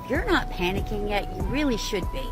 if you're not panicking yet, you really should be.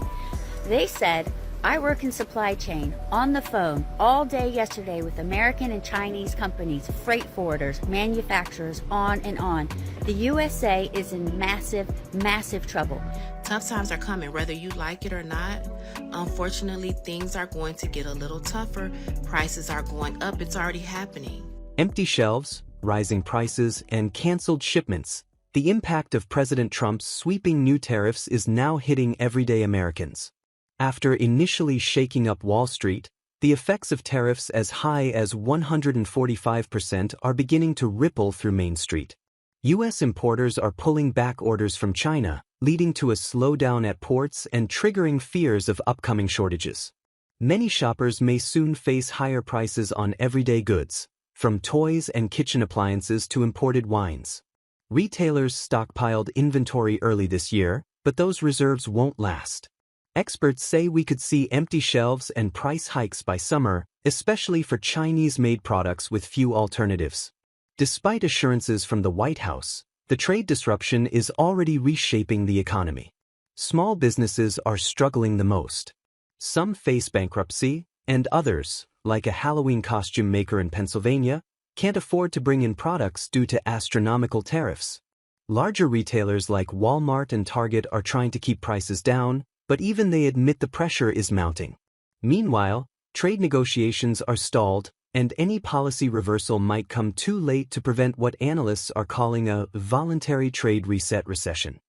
They said, I work in supply chain, on the phone, all day yesterday with American and Chinese companies, freight forwarders, manufacturers, on and on. The USA is in massive, massive trouble. Tough times are coming, whether you like it or not. Unfortunately, things are going to get a little tougher. Prices are going up. It's already happening. Empty shelves, rising prices, and canceled shipments. The impact of President Trump's sweeping new tariffs is now hitting everyday Americans. After initially shaking up Wall Street, the effects of tariffs as high as 145% are beginning to ripple through Main Street. U.S. importers are pulling back orders from China, leading to a slowdown at ports and triggering fears of upcoming shortages. Many shoppers may soon face higher prices on everyday goods, from toys and kitchen appliances to imported wines. Retailers stockpiled inventory early this year, but those reserves won't last. Experts say we could see empty shelves and price hikes by summer, especially for Chinese-made products with few alternatives. Despite assurances from the White House, the trade disruption is already reshaping the economy. Small businesses are struggling the most. Some face bankruptcy, and others, like a Halloween costume maker in Pennsylvania, can't afford to bring in products due to astronomical tariffs. Larger retailers like Walmart and Target are trying to keep prices down, but even they admit the pressure is mounting. Meanwhile, trade negotiations are stalled, and any policy reversal might come too late to prevent what analysts are calling a voluntary trade reset recession.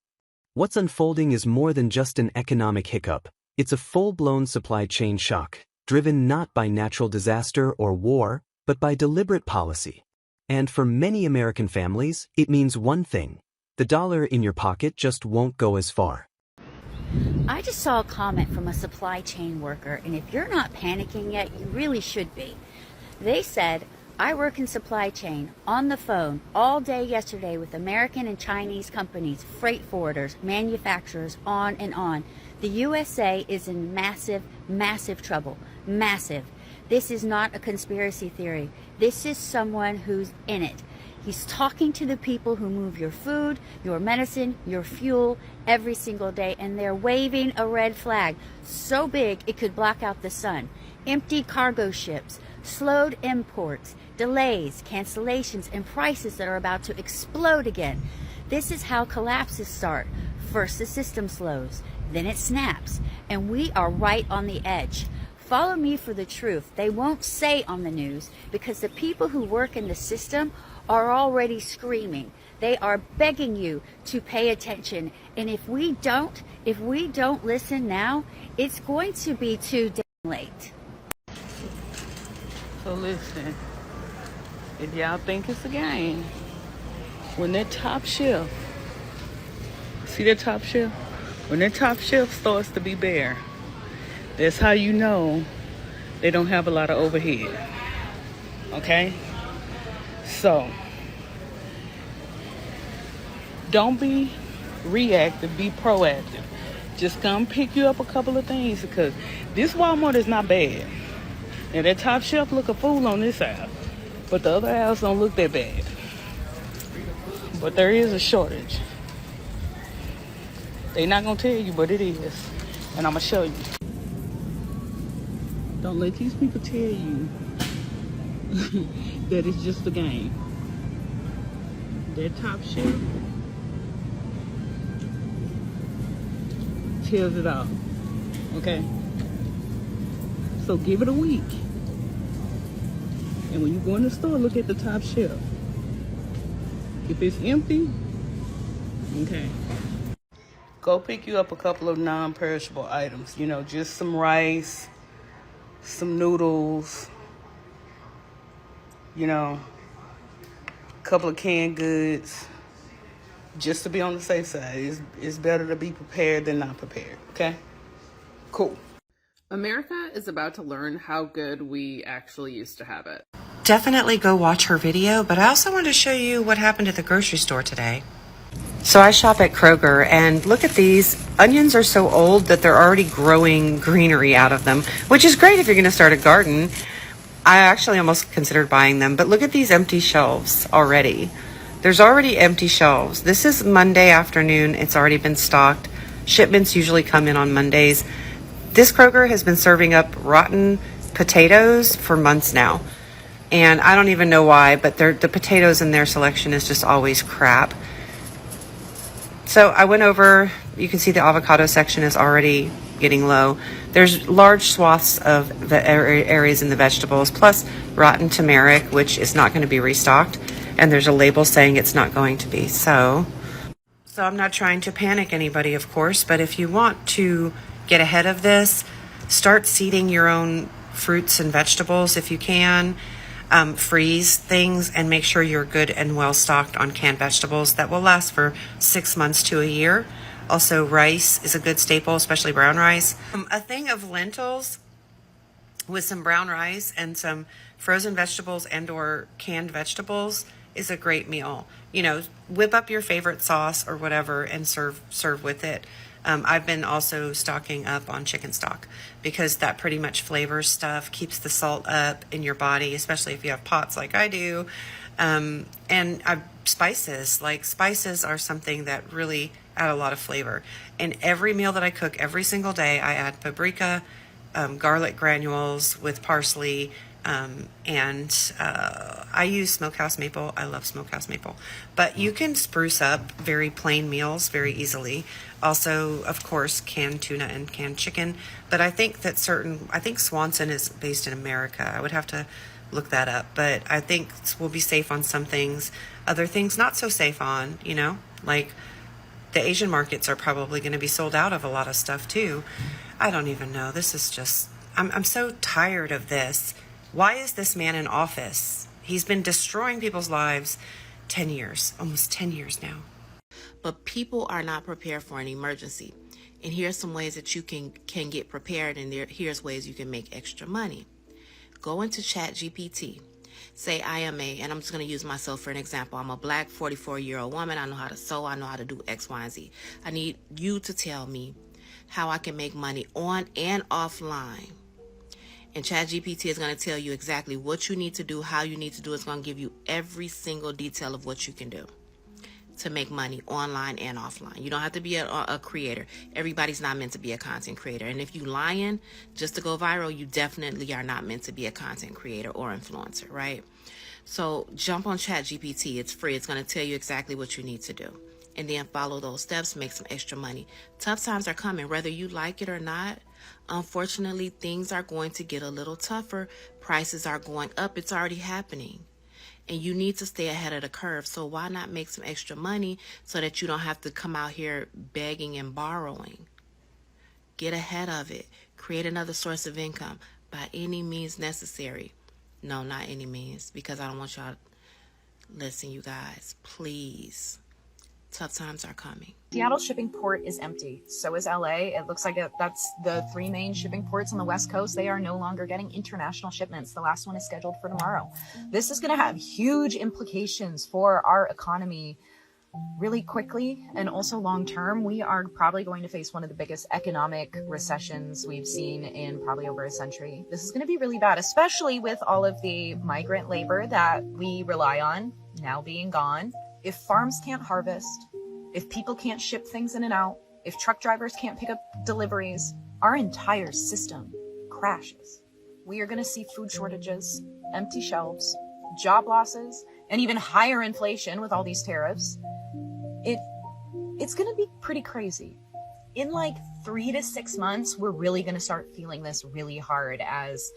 What's unfolding is more than just an economic hiccup. It's a full-blown supply chain shock, driven not by natural disaster or war, but by deliberate policy. And for many American families, it means one thing: the dollar in your pocket just won't go as far. I just saw a comment from a supply chain worker, and if you're not panicking yet, you really should be. They said, I work in supply chain, on the phone, all day yesterday with American and Chinese companies, freight forwarders, manufacturers, on and on. The USA is in massive, massive trouble. Massive. This is not a conspiracy theory. This is someone who's in it. He's talking to the people who move your food, your medicine, your fuel every single day, and they're waving a red flag so big it could block out the sun. Empty cargo ships, slowed imports, delays, cancellations, and prices that are about to explode again. This is how collapses start. First the system slows, then it snaps, and we are right on the edge. Follow me for the truth. They won't say on the news because the people who work in the system are already screaming. They are begging you to pay attention. And if we don't listen now, it's going to be too damn late. So listen, if y'all think it's a game, when that top shelf, see that top shelf? When that top shelf starts to be bare, that's how you know they don't have a lot of overhead. Okay? So, don't be reactive, be proactive. Just come pick you up a couple of things, because this Walmart is not bad. Now that top shelf look a fool on this aisle, but the other aisles don't look that bad. But there is a shortage. They not gonna tell you, but it is. And I'm gonna show you. Don't let these people tell you that it's just a game. That top shelf tells it all. Okay? So give it a week. And when you go in the store, look at the top shelf. If it's empty, okay. Go pick you up a couple of non-perishable items. You know, just some rice, some noodles, you know, a couple of canned goods, just to be on the safe side. It's better to be prepared than not prepared, okay? Cool. America is about to learn how good we actually used to have it. Definitely go watch her video, but I also want to show you what happened at the grocery store today. So I shop at Kroger, and look at these. Onions are so old that they're already growing greenery out of them, which is great if you're going to start a garden. I actually almost considered buying them, but look at these empty shelves already. There's already empty shelves. This is Monday afternoon. It's already been stocked. Shipments usually come in on Mondays. This Kroger has been serving up rotten potatoes for months now. And I don't even know why, but the potatoes in their selection is just always crap. So I went over, you can see the avocado section is already getting low. There's large swaths of the areas in the vegetables, plus rotten turmeric, which is not going to be restocked. And there's a label saying it's not going to be. So I'm not trying to panic anybody, of course, but if you want to get ahead of this, start seeding your own fruits and vegetables if you can. Freeze things and make sure you're good and well stocked on canned vegetables that will last for 6 months to a year. Also, rice is a good staple, especially brown rice. A thing of lentils with some brown rice and some frozen vegetables and or canned vegetables is a great meal. You know, whip up your favorite sauce or whatever and serve with it. I've been also stocking up on chicken stock because that pretty much flavors stuff, keeps the salt up in your body, especially if you have POTS like I do. And spices are something that really add a lot of flavor. In every meal that I cook every single day, I add paprika, garlic granules with parsley, and I use smokehouse maple. I love smokehouse maple. But you can spruce up very plain meals very easily. Also, of course, canned tuna and canned chicken. But I think Swanson is based in America. I would have to look that up. But I think we'll be safe on some things. Other things not so safe on, you know, like the Asian markets are probably going to be sold out of a lot of stuff too. I don't even know. This is just, I'm so tired of this. Why is this man in office? He's been destroying people's lives 10 years, almost 10 years now. But people are not prepared for an emergency. And here's some ways that you can get prepared, and here's ways you can make extra money. Go into ChatGPT. Say I am and I'm just going to use myself for an example. I'm a black 44-year-old woman. I know how to sew. I know how to do X, Y, and Z. I need you to tell me how I can make money on and offline. And ChatGPT is going to tell you exactly what you need to do, how you need to do it. It's going to give you every single detail of what you can do to make money online and offline. You don't have to be a creator. Everybody's not meant to be a content creator. And if you lying just to go viral, you definitely are not meant to be a content creator or influencer, right? So jump on ChatGPT. It's free. It's going to tell you exactly what you need to do. And then follow those steps, make some extra money. Tough times are coming, whether you like it or not. Unfortunately, things are going to get a little tougher. Prices are going up. It's already happening. And you need to stay ahead of the curve. So why not make some extra money so that you don't have to come out here begging and borrowing? Get ahead of it. Create another source of income by any means necessary. No, not any means, because I don't want y'all. Listen, you guys, please. Tough times are coming. Seattle shipping port is empty. So is LA. It looks like that's the 3 main shipping ports on the West Coast. They are no longer getting international shipments. The last one is scheduled for tomorrow. This is going to have huge implications for our economy really quickly and also long term. We are probably going to face one of the biggest economic recessions we've seen in probably over a century. This is going to be really bad, especially with all of the migrant labor that we rely on now being gone. If farms can't harvest, if people can't ship things in and out, if truck drivers can't pick up deliveries, our entire system crashes. We are going to see food shortages, empty shelves, job losses, and even higher inflation with all these tariffs. It's going to be pretty crazy. In like 3 to 6 months, we're really going to start feeling this really hard as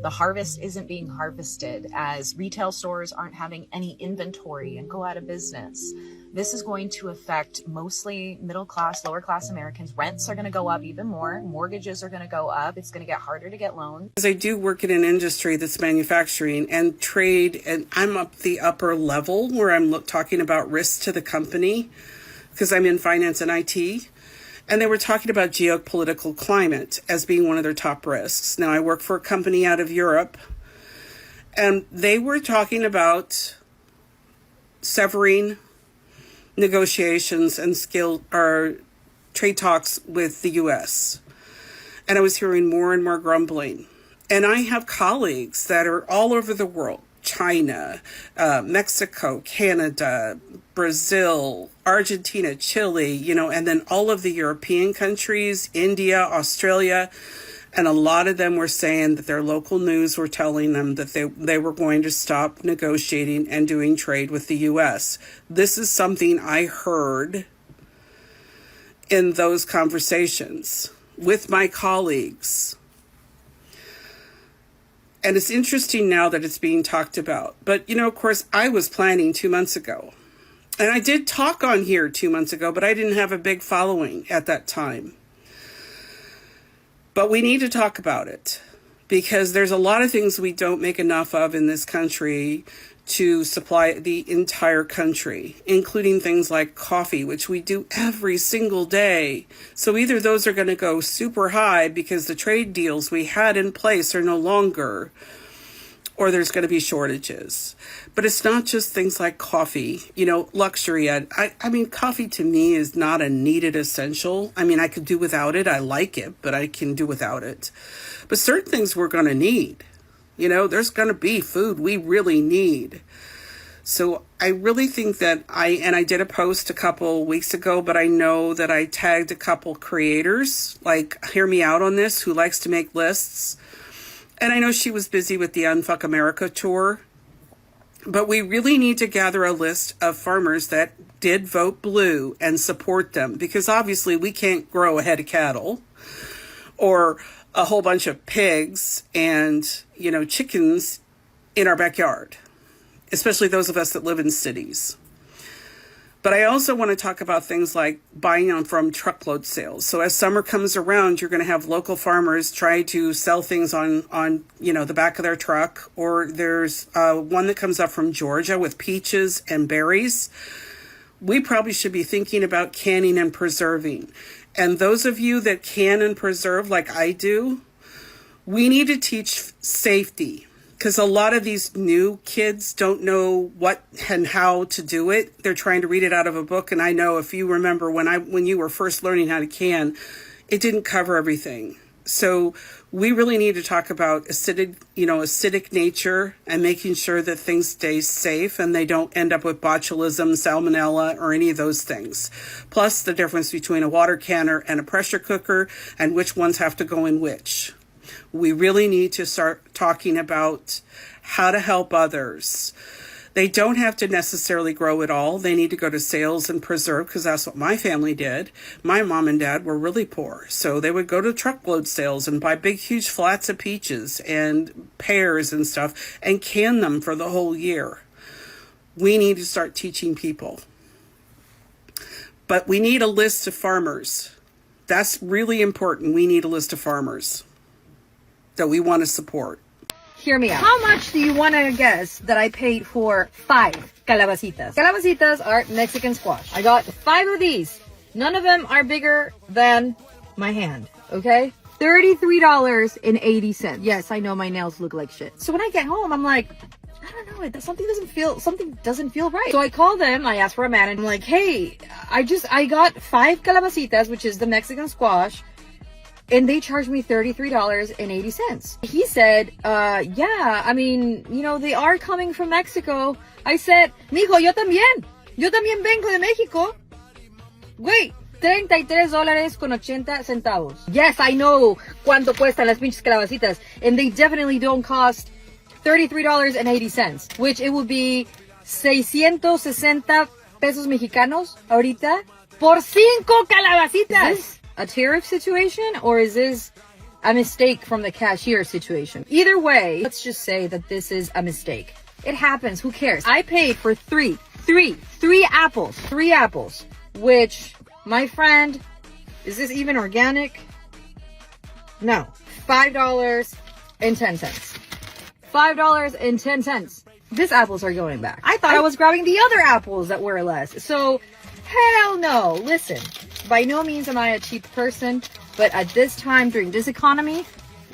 the harvest isn't being harvested, as retail stores aren't having any inventory and go out of business. This is going to affect mostly middle class, lower class Americans. Rents are going to go up even more. Mortgages are going to go up. It's going to get harder to get loans. Because I do work in an industry that's manufacturing and trade, and I'm up the upper level where I'm talking about risks to the company because I'm in finance and IT. And they were talking about geopolitical climate as being one of their top risks. Now, I work for a company out of Europe, and they were talking about severing negotiations and trade talks with the U.S. And I was hearing more and more grumbling. And I have colleagues that are all over the world, China, Mexico, Canada, Brazil, Argentina, Chile, you know, and then all of the European countries, India, Australia. And a lot of them were saying that their local news were telling them that they were going to stop negotiating and doing trade with the U.S. This is something I heard in those conversations with my colleagues. And it's interesting now that it's being talked about. But, you know, of course, I was planning 2 months ago. And I did talk on here 2 months ago, but I didn't have a big following at that time. But we need to talk about it because there's a lot of things we don't make enough of in this country to supply the entire country, including things like coffee, which we do every single day. So either those are going to go super high because the trade deals we had in place are no longer, or there's going to be shortages. But it's not just things like coffee, you know, luxury. I mean, coffee to me is not a needed essential. I mean, I could do without it. I like it, but I can do without it. But certain things we're going to need. You know, there's going to be food we really need. So I really think that I did a post a couple weeks ago, but I know that I tagged a couple creators, like Hear Me Out on this, who likes to make lists. And I know she was busy with the Unfuck America tour. But we really need to gather a list of farmers that did vote blue and support them. Because obviously we can't grow a head of cattle or a whole bunch of pigs and, you know, chickens in our backyard, especially those of us that live in cities. But I also want to talk about things like buying from truckload sales. So as summer comes around, you're going to have local farmers try to sell things on you know, the back of their truck. Or there's one that comes up from Georgia with peaches and berries. We probably should be thinking about canning and preserving. And those of you that can and preserve like I do, we need to teach safety. Because a lot of these new kids don't know what and how to do it. They're trying to read it out of a book. And I know if you remember when you were first learning how to can, it didn't cover everything. So we really need to talk about acidic nature and making sure that things stay safe and they don't end up with botulism, salmonella, or any of those things. Plus the difference between a water canner and a pressure cooker and which ones have to go in which. We really need to start talking about how to help others. They don't have to necessarily grow it all. They need to go to sales and preserve because that's what my family did. My mom and dad were really poor. So they would go to truckload sales and buy big, huge flats of peaches and pears and stuff and can them for the whole year. We need to start teaching people. But we need a list of farmers. That's really important. We need a list of farmers that we want to support. Hear me out. How much do you want to guess that I paid for 5 calabacitas? Calabacitas are Mexican squash. I got 5 of these. None of them are bigger than my hand, okay? $33.80. Yes, I know my nails look like shit. So when I get home, I'm like, I don't know, something doesn't feel right. So I call them, I ask for a man, and I'm like, hey, I got 5 calabacitas, which is the Mexican squash, and they charged me $33.80. He said, yeah, I mean, you know, they are coming from Mexico. I said, mijo, yo también vengo de México. Wait, $33.80. Yes, I know cuánto cuestan las pinches calabacitas, and they definitely don't cost $33.80, which it would be 660 pesos mexicanos ahorita por 5 calabacitas. Is this a tariff situation, or is this a mistake from the cashier situation? Either way, let's just say that this is a mistake. It happens. Who cares? I paid for three apples, which, my friend, is this even organic? No. $5.10. $5.10. These apples are going back. I thought I was grabbing the other apples that were less. So, hell no. Listen, by no means am I a cheap person, but at this time, during this economy,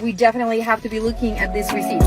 we definitely have to be looking at this receipt.